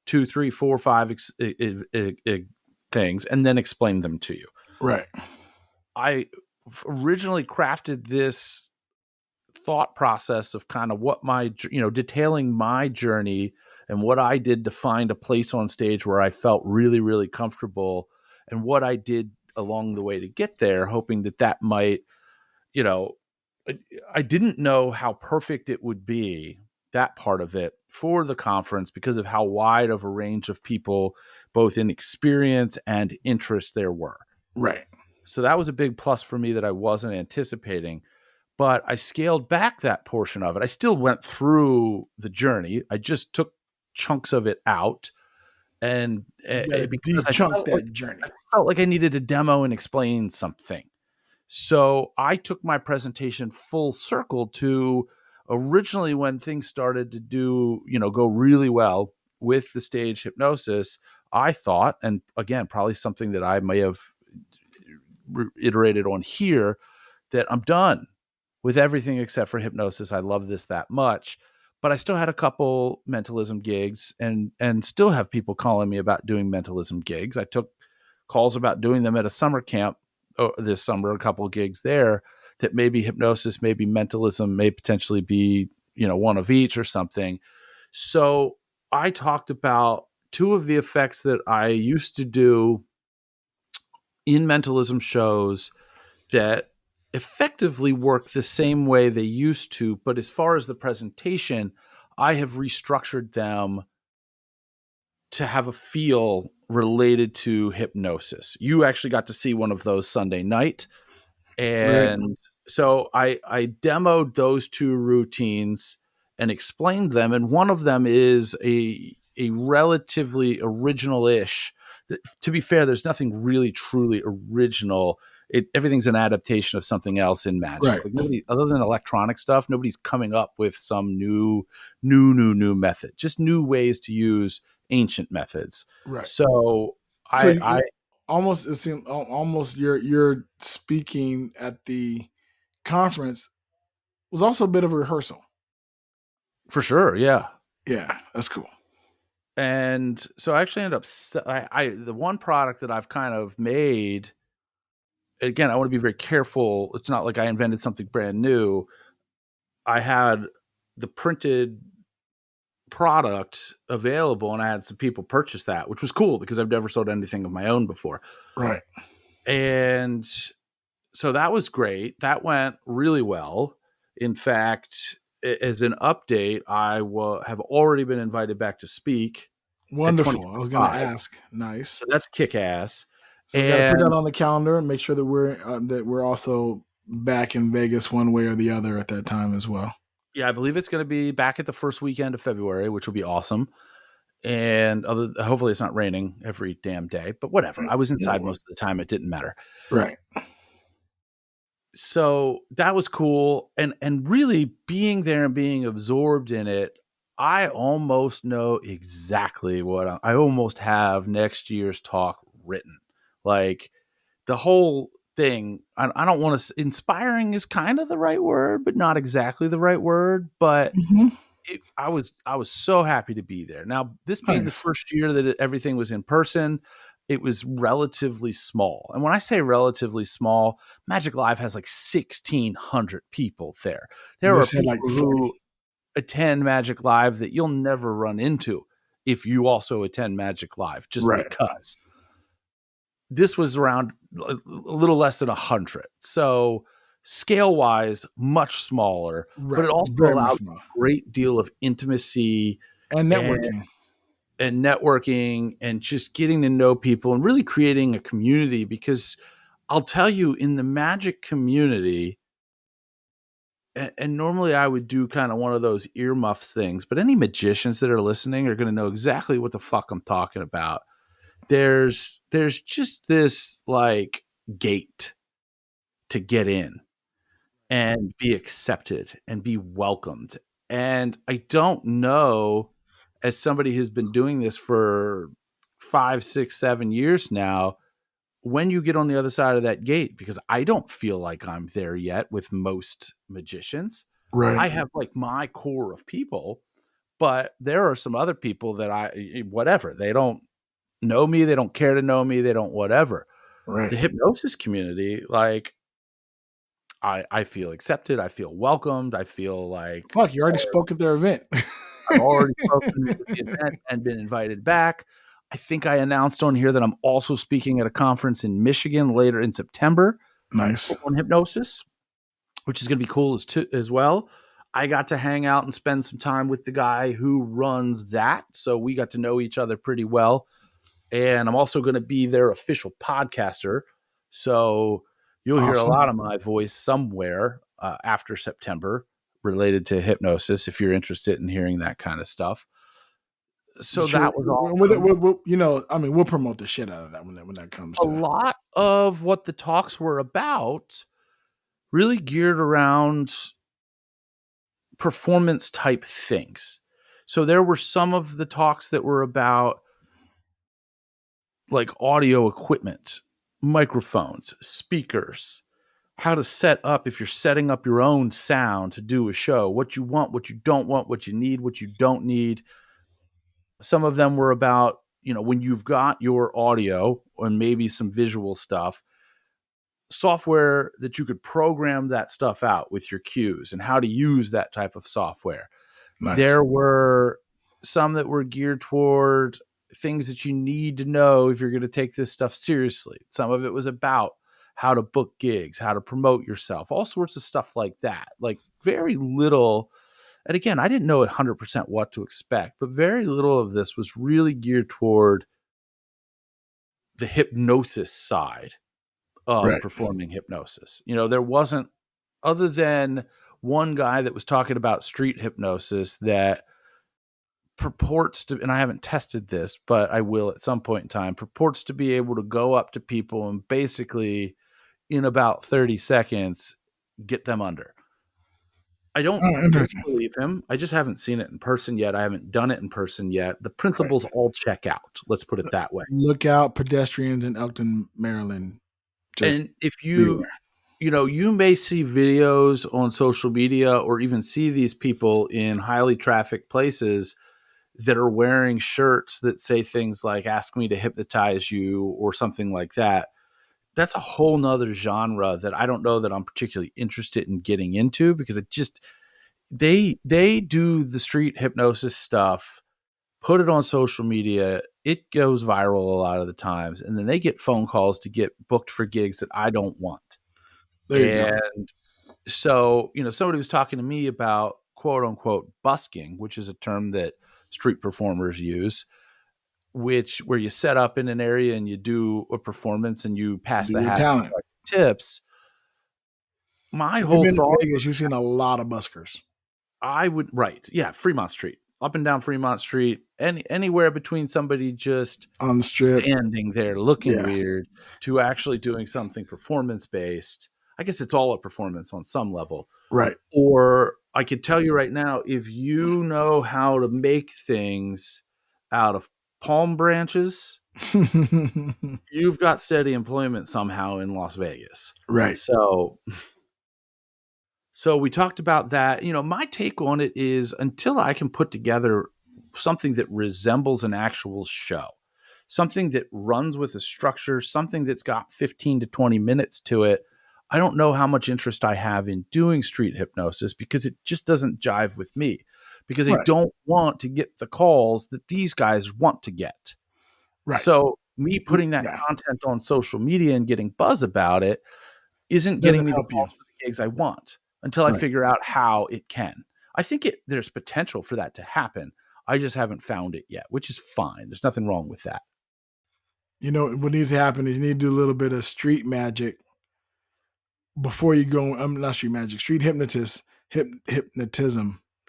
two, three, four, five things, and then explain them to you. right? I originally crafted this thought process of kind of what detailing my journey and what I did to find a place on stage where I felt really, really comfortable and what I did along the way to get there, hoping that might, you know, I didn't know how perfect it would be that part of it for the conference because of how wide of a range of people, both in experience and interest, there were. Right. So that was a big plus for me that I wasn't anticipating. But I scaled back that portion of it. I still went through the journey. I just took chunks of it out, and You got to because de-chunk that journey. I felt like I needed to demo and explain something. So I took my presentation full circle to originally when things started to go really well with the stage hypnosis. I thought, and again, probably something that I may have iterated on here, that I'm done with everything except for hypnosis. I love this that much. But I still had a couple mentalism gigs and still have people calling me about doing mentalism gigs. I took calls about doing them at a summer camp this summer, a couple of gigs there, that maybe hypnosis, maybe mentalism, may potentially be, one of each or something. So I talked about two of the effects that I used to do in mentalism shows that effectively work the same way they used to. But as far as the presentation, I have restructured them to have a feel related to hypnosis. You actually got to see one of those Sunday night. Right. And so I demoed those two routines and explained them. And one of them is a relatively original-ish. To be fair, there's nothing really truly original. Everything's an adaptation of something else in magic. Right. Like nobody, other than electronic stuff, nobody's coming up with some new method. Just new ways to use ancient methods. Right. So So I almost, it seemed almost you're speaking at the conference was also a bit of a rehearsal. for sure, yeah. Yeah, that's cool. And so I actually ended up, the one product that I've kind of made, again, I want to be very careful. It's not like I invented something brand new. I had the printed product available and I had some people purchase that, which was cool because I've never sold anything of my own before. Right. And so that was great. That went really well. In fact, as an update, I have already been invited back to speak at Wonderful. I was going to 2025. ask. Nice. So that's kick ass. So we got to put that And on the calendar and make sure that we're also back in Vegas one way or the other at that time as well. yeah, I believe it's going to be back at the first weekend of February, which will be awesome. And hopefully it's not raining every damn day, but whatever. I was inside most of the time. It didn't matter. Right. So that was cool. And really being there and being absorbed in it, I almost know exactly what I almost have next year's talk written. Like the whole thing, I don't want to, inspiring is kind of the right word, but not exactly the right word. But Mm-hmm. I was so happy to be there. Now, this being the Nice. first year that everything was in person, it was relatively small. And when I say relatively small, Magic Live has like 1,600 people there. There are This had people like 40. who attend Magic Live that you'll never run into if you also attend Magic Live, just Right. because. This was around a little less than 100. So scale wise, much smaller, but Right. it also Very much allowed more. a great deal of intimacy And and, networking. and networking and just getting to know people and really creating a community. Because I'll tell you, in the magic community, and normally I would do kind of one of those earmuffs things, but any magicians that are listening are going to know exactly what the fuck I'm talking about. There's just this like gate to get in and be accepted and be welcomed. And I don't know, as somebody who's been doing this for 5, 6, 7 years now, when you get on the other side of that gate, because I don't feel like I'm there yet with most magicians. Right. I have like my core of people, but there are some other people that whatever, they don't know me, they don't care to know me, they don't whatever. Right. The hypnosis community, like I feel accepted, I feel welcomed, I feel like Fuck, you already spoke at their event. I've already spoken at the event and been invited back. I think I announced on here that I'm also speaking at a conference in Michigan later in September Nice. on hypnosis, which is going to be cool as well. I got to hang out and spend some time with the guy who runs that. So we got to know each other pretty well. And I'm also going to be their official podcaster. So you'll hear a Awesome. lot of my voice somewhere after September related to hypnosis if you're interested in hearing that kind of stuff. So Sure. that was With it, awesome. we'll promote the shit out of that when that comes A to. lot of what the talks were about really geared around performance type things. So there were some of the talks that were about like audio equipment, microphones, speakers, how to set up if you're setting up your own sound to do a show, what you want, what you don't want, what you need, what you don't need. Some of them were about, when you've got your audio and maybe some visual stuff, software that you could program that stuff out with your cues and how to use that type of software. Nice. There were some that were geared toward things that you need to know if you're going to take this stuff seriously. Some of it was about how to book gigs, how to promote yourself, all sorts of stuff like that. Like very little. And again, I didn't know 100% what to expect, but very little of this was really geared toward the hypnosis side of Right. performing hypnosis. There wasn't, other than one guy that was talking about street hypnosis that purports to, and I haven't tested this, but I will at some point in time, purports to be able to go up to people and basically in about 30 seconds get them under. I don't Oh, interesting. disbelieve him. I just haven't seen it in person yet. I haven't done it in person yet. The Right. principles all check out. Let's put it that way. Look out, pedestrians in Elkton, Maryland. Just And if be aware. you may see videos on social media or even see these people in highly trafficked places that are wearing shirts that say things like ask me to hypnotize you or something like that. That's a whole nother genre that I don't know that I'm particularly interested in getting into, because it just, they do the street hypnosis stuff, put it on social media, it goes viral a lot of the times, and then they get phone calls to get booked for gigs that I don't want. There you go. And so, somebody was talking to me about quote unquote busking, which is a term that street performers use, where you set up in an area and you do a performance and you pass Do the your hat talent. tips. My If you've whole been to thought, Vegas, you've seen a lot of buskers I would, right. Yeah. Fremont Street, up and down Fremont Street, anywhere between somebody just on the strip. standing there looking Yeah. weird to actually doing something performance based. I guess it's all a performance on some level. Right. Or I could tell you right now, if you know how to make things out of palm branches, you've got steady employment somehow in Las Vegas. Right. So we talked about that. My take on it is, until I can put together something that resembles an actual show, something that runs with a structure, something that's got 15 to 20 minutes to it, I don't know how much interest I have in doing street hypnosis, because it just doesn't jive with me, because I Right. don't want to get the calls that these guys want to get. Right. So me putting that Yeah. content on social media and getting buzz about it isn't getting Doesn't me the help you. calls for the gigs I want until I Right. figure out how it can. I think there's potential for that to happen. I just haven't found it yet, which is fine. There's nothing wrong with that. What needs to happen is you need to do a little bit of street magic before you go. I'm not street magic, street hypnotism,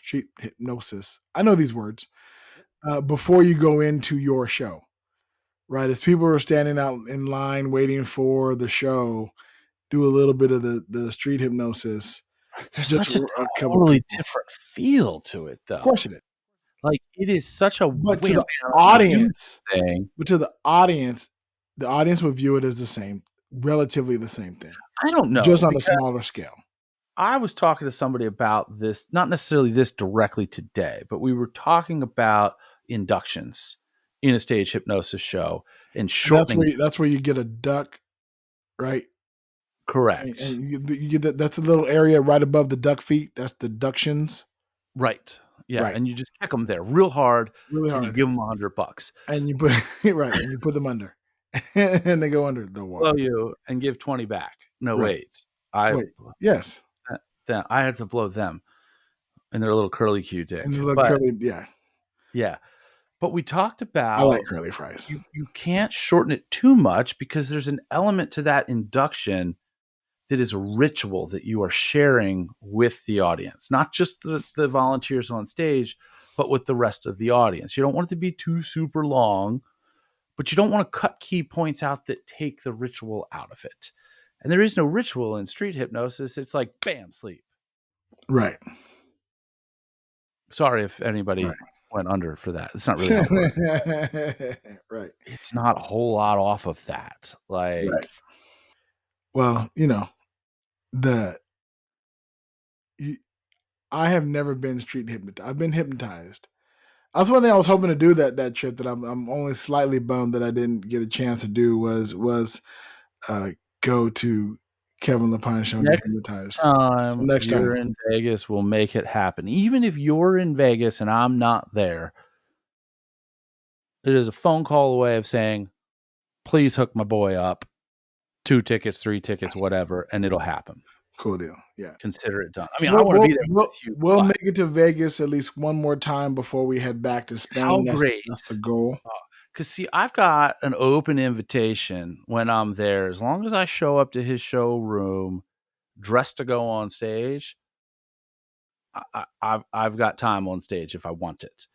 street hypnosis. I know these words. Before you go into your show, right? As people are standing out in line waiting for the show, do a little bit of the street hypnosis. There's Just such a a couple totally people. different feel to it, Of course though. it is. Like, it is such a But to wham the bam you audience, thing. the audience will view it as the same, relatively the same thing, I don't just know, on a because smaller scale. I was talking to somebody about this, not necessarily this directly today, but we were talking about inductions in a stage hypnosis show and And shortening. that's where you get a duck, right? Correct. And you get that's a little area right above the duck feet. That's the ductions. Right. Yeah. Right. And you just kick them there real hard Really and you hard. give them $100. And you put right, and you put them under. And they go under the Blow water. you and give 20 back. No, Right. wait. I Wait. Yes. then I had to blow them. and they're a little curly Q And dick. the little But curly, yeah. yeah, but we talked I like about curly fries. you can't shorten it too much because there's an element to that induction that is a ritual that you are sharing with the audience, not just the volunteers on stage, but with the rest of the audience. You don't want it to be too super long, but you don't want to cut key points out that take the ritual out of it. And there is no ritual in street hypnosis. It's like, bam, sleep. Right. Sorry if anybody Right. went under for that. It's not really how it works. Right. It's not a whole lot off of that. Right. Like, Well, the I have never been street hypnotized. I've been hypnotized. That's one thing I was hoping to do that trip that I'm only slightly bummed that I didn't get a chance to do was uh, go to Kevin Lapine show and get next hypnotized. So time next you're time, in Vegas, we'll make it happen. Even if you're in Vegas and I'm not there, it is a phone call away of saying, please hook my boy up. 2 tickets, 3 tickets, whatever, and it'll happen. cool deal. Yeah, Consider it done. I mean, I we'll want to we'll, be there we'll, with you, we'll but make it to Vegas at least one more time before we head back to how Spain. great. That's the goal. Because, see, I've got an open invitation when I'm there. As long as I show up to his showroom dressed to go on stage, I've got time on stage if I want it.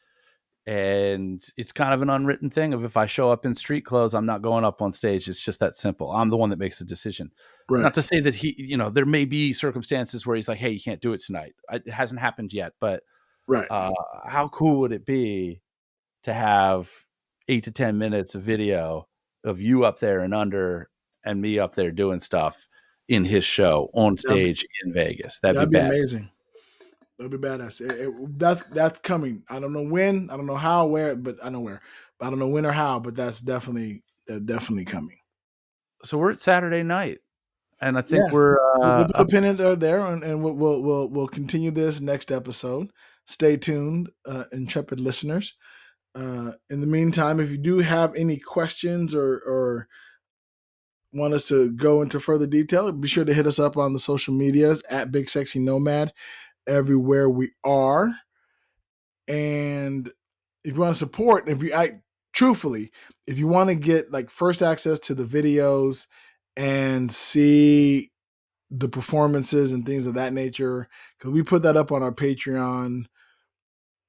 And it's kind of an unwritten thing of if I show up in street clothes, I'm not going up on stage. It's just that simple. I'm the one that makes the decision. Right, Not to say that there may be circumstances where he's like, hey, you can't do it tonight. It hasn't happened yet, but right. how cool would it be to have 8 to 10 minutes of video of you up there and under and me up there doing stuff in his show on That'd be, stage in Vegas? That'd be that'd be bad. amazing. That'd be badass. That's coming. I don't know when. I don't know how. Where. But I know where. But I don't know when or how. But that's definitely coming. So we're at Saturday night, and I think Yeah, we're we'll put a up. pin in there, and we'll continue this next episode. Stay tuned, intrepid listeners. In the meantime, if you do have any questions or want us to go into further detail, be sure to hit us up on the social medias at Big Sexy Nomad everywhere we are. And if you want to support, truthfully, if you want to get like first access to the videos and see the performances and things of that nature, because we put that up on our Patreon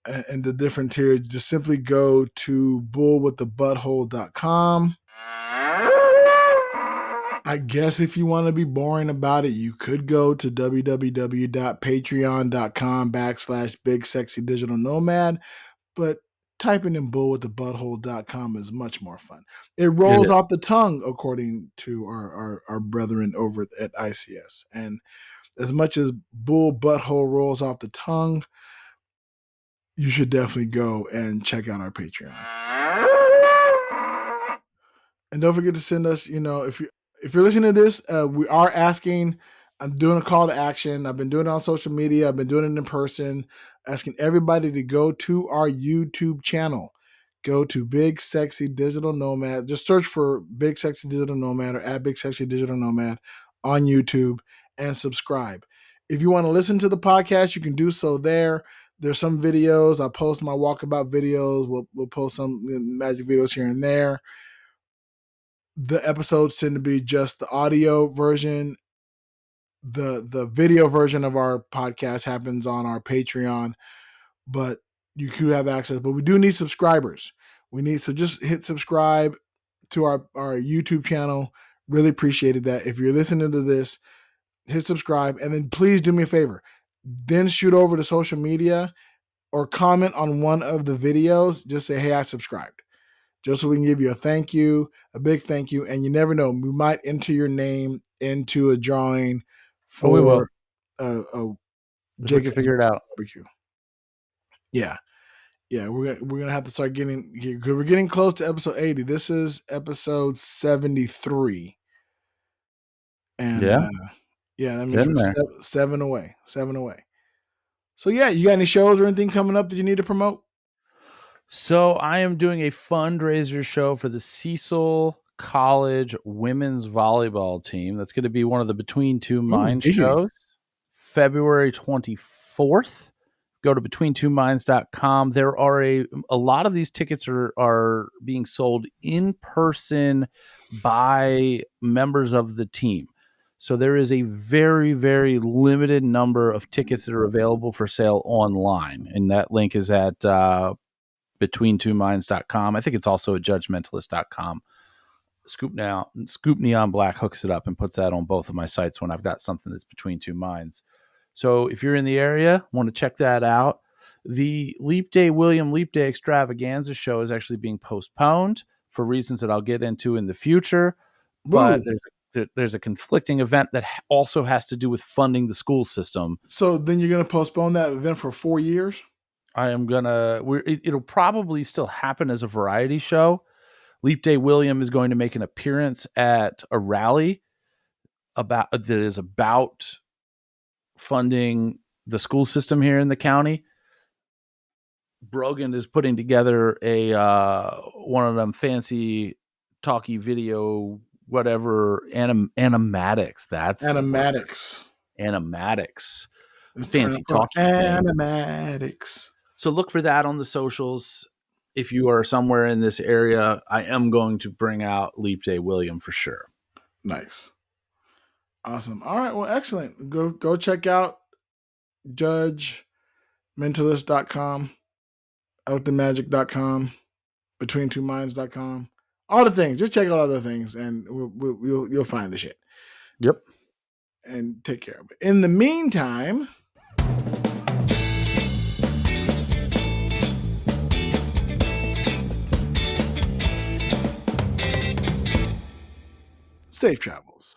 and the different tiers, just simply go to bullwiththebutthole.com. I guess if you want to be boring about it, you could go to www.patreon.com/big sexy digital nomad, but typing in bullwiththebutthole.com is much more fun. It It rolls is. off the tongue, according to our brethren over at ICS. And as much as bull butthole rolls off the tongue, you should definitely go and check out our Patreon. And don't forget to send us, if you're listening to this, we are asking, I'm doing a call to action. I've been doing it on social media. I've been doing it in person, asking everybody to go to our YouTube channel. Go to Big Sexy Digital Nomad. Just search for Big Sexy Digital Nomad or at Big Sexy Digital Nomad on YouTube and subscribe. If you want to listen to the podcast, you can do so there. There's some videos. I post my walkabout videos. We'll post some magic videos here and there. The episodes tend to be just the audio version. The video version of our podcast happens on our Patreon, but you could have access. But we do need subscribers. So just hit subscribe to our YouTube channel. Really appreciated that. If you're listening to this, hit subscribe, and then please do me a favor. Then shoot over to social media or comment on one of the videos. Just say, hey, I subscribed. Just so we can give you a thank you, a big thank you. And you never know, we might enter your name into a drawing Oh, we will. for a If we Jake can figure it out. barbecue. Yeah. Yeah, we're gonna have to start getting here because we're getting close to episode 80. This is episode 73. And Yeah, yeah, that means we're getting there. seven away. Seven away. So yeah, you got any shows or anything coming up that you need to promote? So I am doing a fundraiser show for the Cecil College women's volleyball team. That's going to be one of the Between Two Ooh, Minds giggity. shows, February 24th. go to betweentwominds.com. There are a lot of these tickets are being sold in person by members of the team. So there is a very, very limited number of tickets that are available for sale online. And that link is at betweentwominds.com. I think it's also at judgmentalist.com. Scoop Neon Black hooks it up and puts that on both of my sites when I've got something that's between two minds. So if you're in the area, want to check that out. The Leap Day Extravaganza show is actually being postponed for reasons that I'll get into in the future. But there's a conflicting event that also has to do with funding the school system. So then you're going to postpone that event for 4 years? It'll probably still happen as a variety show. Leap Day William is going to make an appearance at a rally that is about funding the school system here in the county. Brogan is putting together a one of them fancy talkie video whatever animatics. That's animatics. Animatics. It's fancy talkie animatics. So look for that on the socials. If you are somewhere in this area, I am going to bring out Leap Day William for sure. Nice. Awesome. All right. Well, excellent. Go check out judgementalist.com, outthemagic.com, betweentwominds.com, all the things. Just check out other things and you'll find the shit. Yep. And take care of it. In the meantime, safe travels.